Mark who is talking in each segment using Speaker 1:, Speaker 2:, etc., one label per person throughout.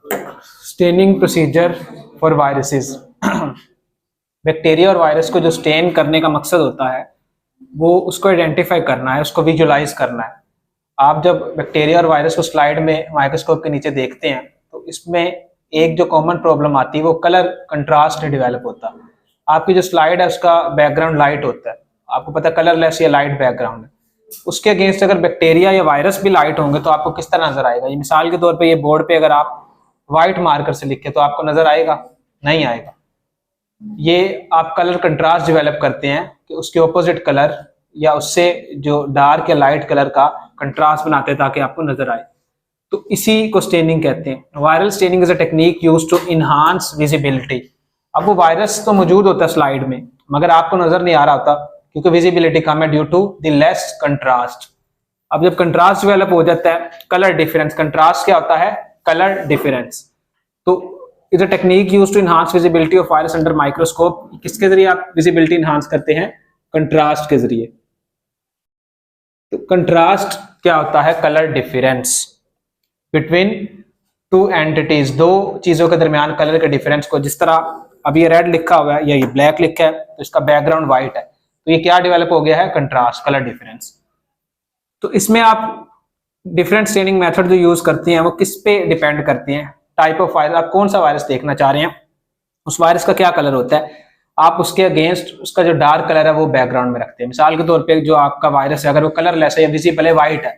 Speaker 1: Staining procedure for viruses. Bacteria और virus को जो स्टेन करने का मकसद होता है वो उसको आइडेंटिफाई करना है, उसको विजुलाइज करना है। आप जब बैक्टीरिया और वायरस को स्लाइड में माइक्रोस्कोप के नीचे देखते हैं तो इसमें एक जो कॉमन प्रॉब्लम आती है वो कलर कंट्रास्ट डेवलप होता है। आपकी जो स्लाइड है उसका बैकग्राउंड लाइट होता है, आपको पता है कलरलेस या लाइट बैकग्राउंड है। उसके अगेंस्ट अगर बैक्टीरिया या वायरस भी लाइट होंगे तो आपको किस तरह नजर आएगा? ये मिसाल के तौर पे ये बोर्ड पे अगर आप व्हाइट मार्कर से लिखे तो आपको नजर आएगा? नहीं आएगा। ये आप कलर कंट्रास्ट डेवलप करते हैं कि उसके ऑपोजिट कलर या उससे जो डार्क या लाइट कलर का कंट्रास्ट बनाते हैं ताकि आपको नजर आए। तो इसी को स्टेनिंग कहते हैं। Viral staining is a technique used to enhance visibility. अब वो वायरस तो मौजूद होता है स्लाइड में मगर आपको नजर नहीं आ रहा होता क्योंकि विजिबिलिटी कम है due to the less contrast. अब जब कंट्रास्ट डेवलप हो जाता है, कलर डिफरेंस, कंट्रास्ट क्या होता है? Colour difference. तो is a technique used to enhance visibility of virus under microscope. किसके जरिए आप विजिबिलिटी इनहांस करते हैं? कंट्रास्ट के जरिए। तो कंट्रास्ट क्या होता है? Colour difference between two entities, दो चीजों के दरमियान कलर के डिफरेंस को। जिस तरह अब ये रेड लिखा हुआ है या ये ब्लैक लिखा है तो इसका बैकग्राउंड व्हाइट है, तो ये क्या डेवलप हो गया है? Contrast, colour difference. तो इसमें आप डिफरेंट स्टेनिंग मेथड जो यूज करती हैं वो किस पे डिपेंड करती हैं? टाइप ऑफ वायरस, आप कौन सा वायरस देखना चाह रहे हैं, उस वायरस का क्या कलर होता है, आप उसके अगेंस्ट उसका जो डार्क कलर है वो बैकग्राउंड में रखते हैं। मिसाल के तौर पे जो आपका वायरस है अगर वो कलरलेस है या विजिबल है व्हाइट है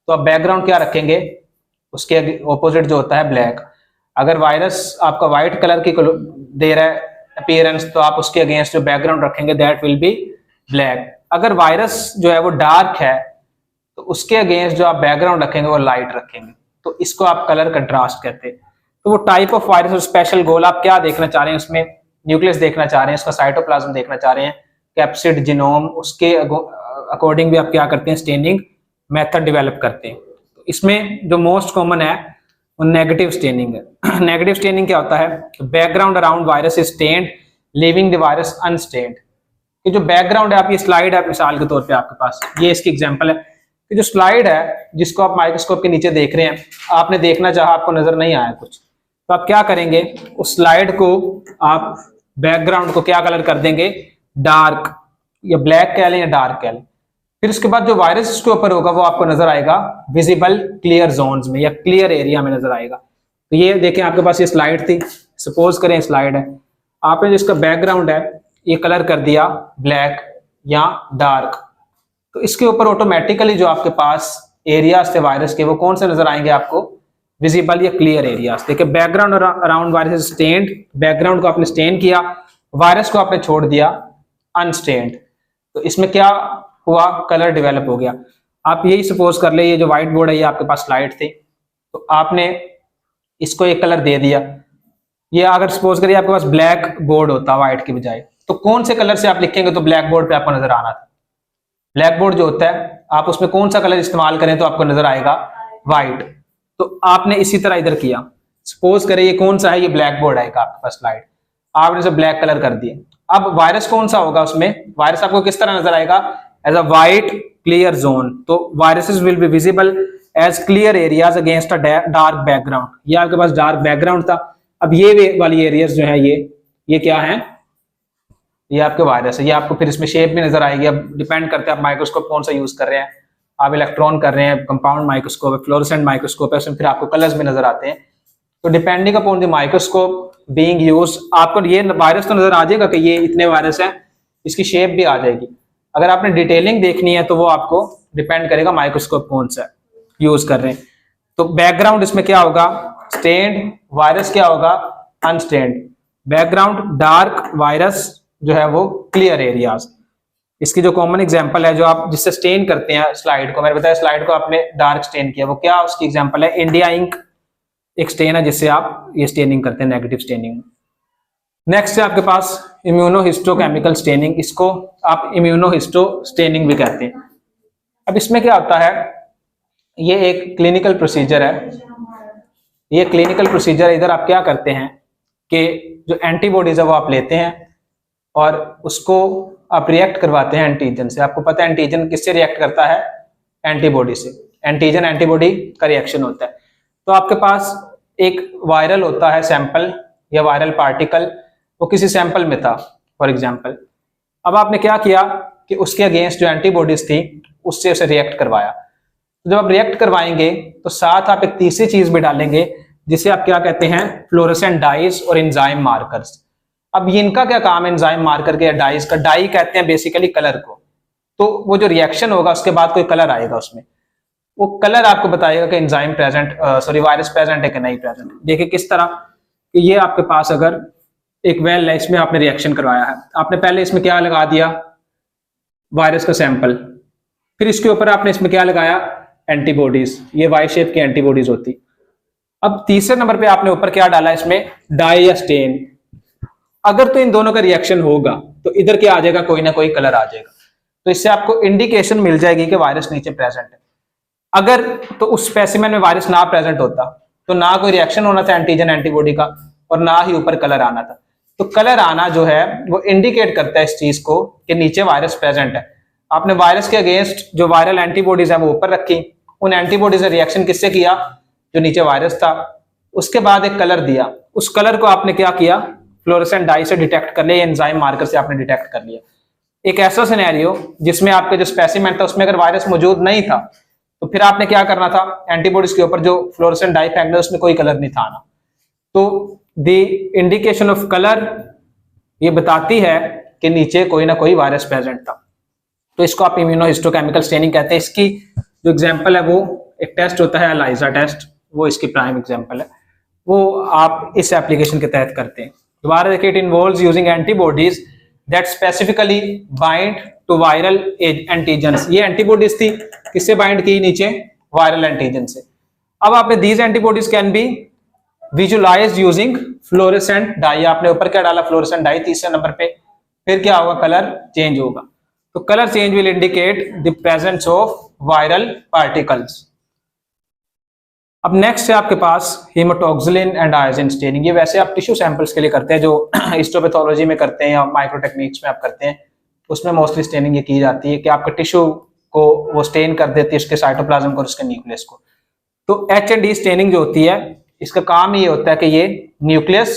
Speaker 1: तो आप बैकग्राउंड क्या रखेंगे? उसके ऑपोजिट जो होता है ब्लैक। अगर वायरस आपका व्हाइट कलर की दे रहा है अपीयरेंस तो आप उसके अगेंस्ट जो बैकग्राउंड रखेंगे दैट विल बी ब्लैक। अगर वायरस जो है वो डार्क है तो उसके अगेंस्ट जो आप बैकग्राउंड रखेंगे वो लाइट रखेंगे। तो इसको आप कलर कंट्रास्ट कहते हैं। तो वो टाइप ऑफ वायरस और स्पेशल गोल आप क्या देखना चाह रहे हैं? उसमें न्यूक्लियस देखना चाह रहे हैं, उसका साइटोप्लाज्म देखना चाह रहे हैं, कैप्सिड, जीनोम, उसके अकॉर्डिंग भी आप क्या करते हैं? स्टेनिंग मेथड डेवलप करते हैं। तो इसमें जो मोस्ट कॉमन है वो नेगेटिव स्टेनिंग है। नेगेटिव स्टेनिंग क्या होता है? Background around virus is stained leaving the virus unstained. ये जो बैकग्राउंड है, आप ये स्लाइड है मिसाल के तौर पे आपके पास, ये इसकी एग्जांपल है। ये जो स्लाइड है जिसको आप माइक्रोस्कोप के नीचे देख रहे हैं, आपने देखना चाहा, आपको नजर नहीं आया कुछ, तो आप क्या करेंगे? उस स्लाइड को आप बैकग्राउंड को क्या कलर कर देंगे? डार्क या ब्लैक कह लें या डार्क कह लें। फिर उसके बाद जो वायरस उसके ऊपर होगा वो आपको नजर आएगा विजिबल क्लियर जोन्स में या क्लियर एरिया में नजर आएगा। तो ये देखें आपके पास ये स्लाइड थी, सपोज करें स्लाइड है, आपने जिसका बैकग्राउंड है ये कलर कर दिया ब्लैक या डार्क, तो इसके ऊपर ऑटोमेटिकली जो आपके पास एरियाज थे वायरस के वो कौन से नजर आएंगे आपको? विजिबल या क्लियर एरियाज। देखिए background around virus stained, background को आपने स्टेन किया, वायरस को आपने छोड़ दिया अनस्टेन्ड। तो इसमें क्या हुआ? कलर डेवलप हो गया। आप यही सपोज कर ले ये जो व्हाइट बोर्ड है ये आपके पास स्लाइड थी, तो आपने इसको एक कलर दे दिया। ये अगर सपोज करिए आपके पास ब्लैक बोर्ड होता व्हाइट की बजाय, तो कौन से कलर से आप लिखेंगे तो ब्लैक बोर्ड पे आपको नजर आना था? ब्लैक बोर्ड जो होता है आप उसमें कौन सा कलर इस्तेमाल करें तो आपको नजर आएगा? व्हाइट। तो आपने इसी तरह इधर किया, सपोज करें ये कौन सा है? ये ब्लैक बोर्ड है आपके पास स्लाइड, आपने इसे ब्लैक कलर कर दिए। अब वायरस कौन सा होगा उसमें? वायरस आपको किस तरह नजर आएगा? As a white clear zone. तो viruses will be visible as clear areas against a dark background. ये आपके पास डार्क बैकग्राउंड था। अब ये वाली एरियाज जो है ये क्या है? ये आपके वायरस है। ये आपको फिर इसमें शेप भी नजर आएगी। अब डिपेंड करता है आप माइक्रोस्कोप कौन सा यूज कर रहे हैं, आप इलेक्ट्रॉन कर रहे हैं, कंपाउंड माइक्रोस्कोप है, फ्लोरोसेंट माइक्रोस्कोप है, उसमें फिर आपको कलर्स भी नजर आते हैं। तो depending upon the microscope being used आपको ये वायरस तो नजर आ जाएगा कि ये इतने वायरस हैं, इसकी शेप भी आ जाएगी। अगर आपने डिटेलिंग देखनी है तो वो आपको डिपेंड करेगा माइक्रोस्कोप कौन सा यूज कर रहे हैं। तो बैकग्राउंड इसमें क्या होगा? स्टेन्ड, वायरस क्या होगा? अनस्टेन्ड। बैकग्राउंड डार्क, वायरस जो है वो क्लियर एरियाज। इसकी जो कॉमन एग्जांपल है जो आप जिससे स्टेन करते हैं स्लाइड को, मैंने बताया स्लाइड को आपने डार्क स्टेन किया, वो क्या उसकी एग्जांपल है? इंडिया इंक एक स्टेन है जिससे आप ये स्टेनिंग करते हैं, नेगेटिव स्टेनिंग। नेक्स्ट है आपके पास इम्यूनोहिस्टोकेमिकल स्टेनिंग, इसको आप इम्यूनोहिस्टो स्टेनिंग भी कहते हैं। अब इसमें क्या होता है? ये एक क्लिनिकल प्रोसीजर है। ये क्लिनिकल प्रोसीजर इधर आप क्या करते हैं कि जो एंटीबॉडीज है वो आप लेते हैं और उसको आप रिएक्ट करवाते हैं एंटीजन से। आपको पता है एंटीजन किससे रिएक्ट करता है? एंटीबॉडी से। एंटीजन एंटीबॉडी का रिएक्शन होता है। तो आपके पास एक वायरल होता है सैंपल या वायरल पार्टिकल, वो किसी सैंपल में था फॉर एग्जांपल। अब आपने क्या किया कि उसके अगेंस्ट जो एंटीबॉडीज थी उससे उसे रिएक्ट करवाया। तो जब आप रिएक्ट करवाएंगे तो साथ आप एक तीसरी चीज भी डालेंगे जिसे आप क्या कहते हैं, फ्लोरोसेंट डाइज और एंजाइम मार्कर्स। अब इनका क्या काम है एंजाइम मार्कर के या डाइज का? डाई कहते हैं बेसिकली कलर को। तो वो जो रिएक्शन होगा उसके बाद कोई कलर आएगा उसमें, वो कलर आपको बताएगा कि एंजाइम प्रेजेंट, वायरस प्रेजेंट है कि नहीं प्रेजेंट। देखिए किस तरह कि ये आपके पास अगर एक वेल है, इसमें आपने रिएक्शन करवाया है, आपने पहले इसमें क्या लगा दिया, वायरस का सैंपल, फिर इसके ऊपर आपने इसमें क्या लगाया, एंटीबॉडीज, ये वाई शेप की एंटीबॉडीज होती। अब तीसरे नंबर पे आपने ऊपर क्या डाला इसमें, डाई या स्टेन। अगर तो इन दोनों का रिएक्शन होगा तो इधर क्या आ जाएगा, कोई ना कोई कलर आ जाएगा। तो इससे आपको इंडिकेशन मिल जाएगी कि वायरस नीचे प्रेजेंट है। अगर तो उस स्पेसिमेन में वायरस ना प्रेजेंट होता तो ना कोई रिएक्शन होना था एंटीजन एंटीबॉडी का और ना ही ऊपर कलर आना था। तो कलर आना जो है वो इंडिकेट करता है इस चीज को कि नीचे वायरस प्रेजेंट है। आपने वायरस के अगेंस्ट जो वायरल एंटीबॉडीज है वो ऊपर रखी, उन एंटीबॉडीज ने रिएक्शन किससे किया, जो नीचे वायरस था। उसके बाद एक कलर दिया, उस कलर को आपने क्या किया, फ्लोरोसेंट डाई से डिटेक्ट कर लिया, एंजाइम मार्कर से आपने डिटेक्ट कर लिया। एक ऐसा सिनेरियो जिसमें आपके जो स्पेसिमेन था उसमें अगर वायरस मौजूद नहीं था तो फिर आपने क्या करना था, एंटीबॉडीज के ऊपर जो फ्लोरोसेंट डाई फेंकना उसमें कोई कलर नहीं था आना। तो द इंडिकेशन ऑफ कलर ये बताती है कि नीचे कोई ना कोई वायरस प्रेजेंट था। तो इसको आप इम्यूनोहिस्टोकेमिकल स्टेनिंग कहते हैं। इसकी जो एग्जांपल है वो एक टेस्ट होता है एलाइजा टेस्ट, वो इसकी प्राइम एग्जांपल है, वो आप इस एप्लीकेशन के तहत करते हैं। दोबारा देखिए, it involves using antibodies that specifically bind to viral antigens. ये एंटीबॉडीज थी, किससे बाइंड की, नीचे वायरल एंटीजन से। अब आपने these antibodies can be visualised using fluorescent dye, आपने ऊपर क्या डाला, फ्लोरोसेंट डाई तीसरे नंबर पे, फिर क्या होगा, कलर चेंज होगा। तो colour change will indicate the presence of viral particles. अब नेक्स्ट है आपके पास हीमाटोक्सिलिन एंड आयोजिन स्टेनिंग। ये वैसे आप टिश्यू सैंपल्स के लिए करते हैं, जो हिस्टोपैथोलॉजी में करते हैं या माइक्रोटेक्निक्स में आप करते हैं, उसमें मोस्टली स्टेनिंग ये की जाती है कि आपके टिश्यू को वो स्टेन कर देती है, उसके साइटोप्लाज्म को और उसके न्यूक्लियस को। तो H&E स्टेनिंग जो होती है इसका काम ये होता है कि ये न्यूक्लियस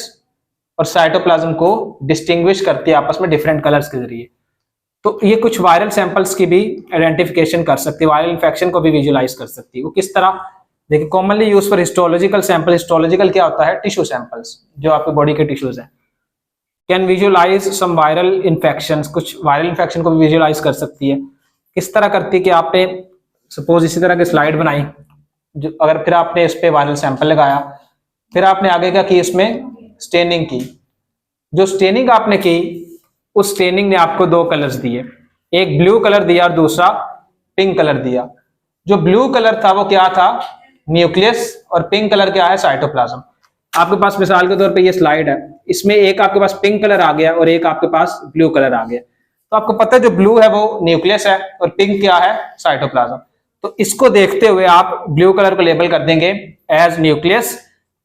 Speaker 1: और साइटोप्लाज्म को डिस्टिंग्विश करती है आपस में डिफरेंट कलर्स के जरिए। तो ये कुछ वायरल सैंपल्स की भी आइडेंटिफिकेशन कर सकती है, वायरल इन्फेक्शन को भी विजुअलाइज कर सकती है। वो किस तरह, देखिए commonly use for histological sample. Histological क्या होता है, टिश्यू सैंपल्स जो आपके बॉडी के टिश्यूज हैं। Can visualize some viral infections, कुछ वायरल इन्फेक्शन को भी विजुअलाइज कर सकती है। किस तरह करती है कि आपने सपोज इसी तरह की स्लाइड बनाई, जो अगर फिर आपने इस पे वायरल सैंपल लगाया, फिर आपने आगे क्या की, इसमें स्टेनिंग की। जो स्टेनिंग आपने की उस स्टेनिंग ने आपको दो कलर्स दिए, एक ब्लू कलर दिया और दूसरा पिंक कलर दिया। जो ब्लू कलर था वो क्या था, न्यूक्लियस, और पिंक कलर क्या है, साइटोप्लाज्म। आपके पास मिसाल के तौर पे ये स्लाइड है, इसमें एक आपके पास पिंक कलर आ गया और एक आपके पास ब्लू कलर आ गया। तो आपको पता है जो ब्लू है वो न्यूक्लियस है और पिंक क्या है, साइटोप्लाज्म। तो इसको देखते हुए आप ब्लू कलर को लेबल कर देंगे एज न्यूक्लियस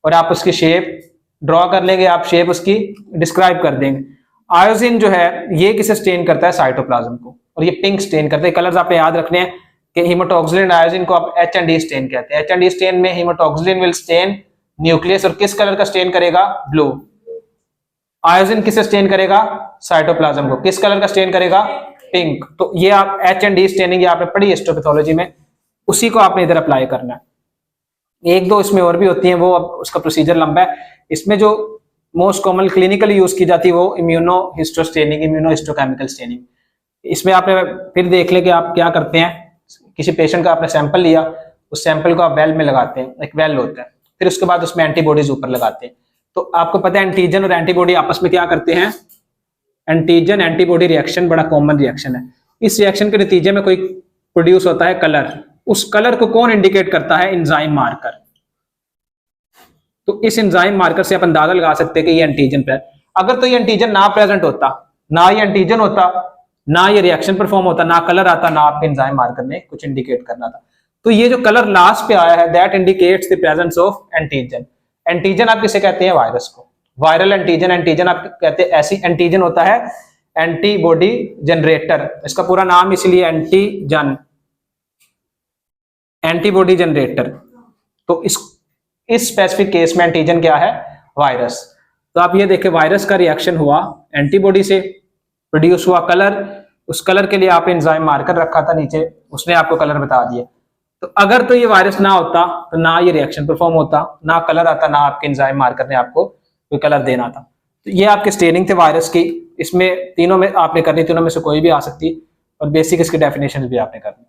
Speaker 1: और आप उसकी शेप ड्रॉ कर लेंगे, आप शेप उसकी डिस्क्राइब कर देंगे। आयोजिन जो है ये किसे स्टेन करता है, साइटोप्लाज्म को, और ये पिंक स्टेन करते हैं। कलर्स आपने याद रखने हैं कि हीमाटोक्सिलिन आयोजिन को आप H&E स्टेन कहते हैं। H&E स्टेन में हीमाटोक्सिलिन विल स्टेन न्यूक्लियस और किस कलर का स्टेन करेगा, ब्लू। आयोजिन किसे स्टेन करेगा, साइटोप्लाज्म को, किस कलर का स्टेन करेगा, पिंक। तो ये आप H&E स्टेनिंग आपने पढ़ी हिस्टोपैथोलॉजी में, उसी को आपने इधर अप्लाई करना है। एक दो इसमें और भी होती हैं, वो अब उसका प्रोसीजर लंबा है। इसमें जो मोस्ट कॉमन क्लिनिकली यूज की जाती है वो इम्यूनोहिस्टोस्टेनिंग, इम्यूनोहिस्टोकेमिकल स्टेनिंग। इसमें आपने फिर देख ले कि आप क्या करते हैं, किसी पेशेंट का आपने सैंपल लिया, उस सैंपल को आप वेल में लगाते हैं, एक वेल होता है, फिर उसके बाद उसमें एंटीबॉडीज ऊपर लगाते हैं। तो आपको पता है एंटीजन और एंटीबॉडी आपस में क्या करते हैं, एंटीजन एंटीबॉडी रिएक्शन बड़ा कॉमन रिएक्शन है। इस रिएक्शन के नतीजे में कोई प्रोड्यूस होता है कलर, उस कलर को कौन इंडिकेट करता है, एंजाइम मार्कर। तो इस एंजाइम मार्कर से आप अंदाजा लगा सकते हैं कि ये एंटीजन पे। अगर तो ये एंटीजन ना प्रेजेंट होता, ना ये एंटीजन होता, ना ये रिएक्शन परफॉर्म होता, ना कलर आता, ना आपके एंजाइम मार्कर ने कुछ इंडिकेट करना था। तो ये जो कलर लास्ट पे आया है that indicates the presence of antigen. Antigen आप किसे कहते हैं, वायरस को। वायरल एंटीजन, एंटीजन आप कहते हैं, ऐसी एंटीजन होता है एंटीबॉडी जनरेटर, इसका पूरा नाम इसलिए एंटीजन, एंटीबॉडी जनरेटर। तो इस स्पेसिफिक केस में एंटीजन क्या है? वायरस। तो आप ये देखें, वायरस का रिएक्शन हुआ एंटीबॉडी से, प्रोड्यूस हुआ कलर, उस कलर के लिए आप एंजाइम मार्कर रखा था नीचे, उसने आपको कलर बता दिया। तो अगर तो ये वायरस ना होता तो ना ये रिएक्शन परफॉर्म होता, ना कलर आता, ना आपके एंजाइम मार्कर ने आपको कोई कलर देना था। तो ये आपके स्टेनिंग थे वायरस की, इसमें तीनों में आपने करनी, तीनों में से कोई भी आ सकती, और बेसिक इसकी डेफिनेशन भी आपने करनी।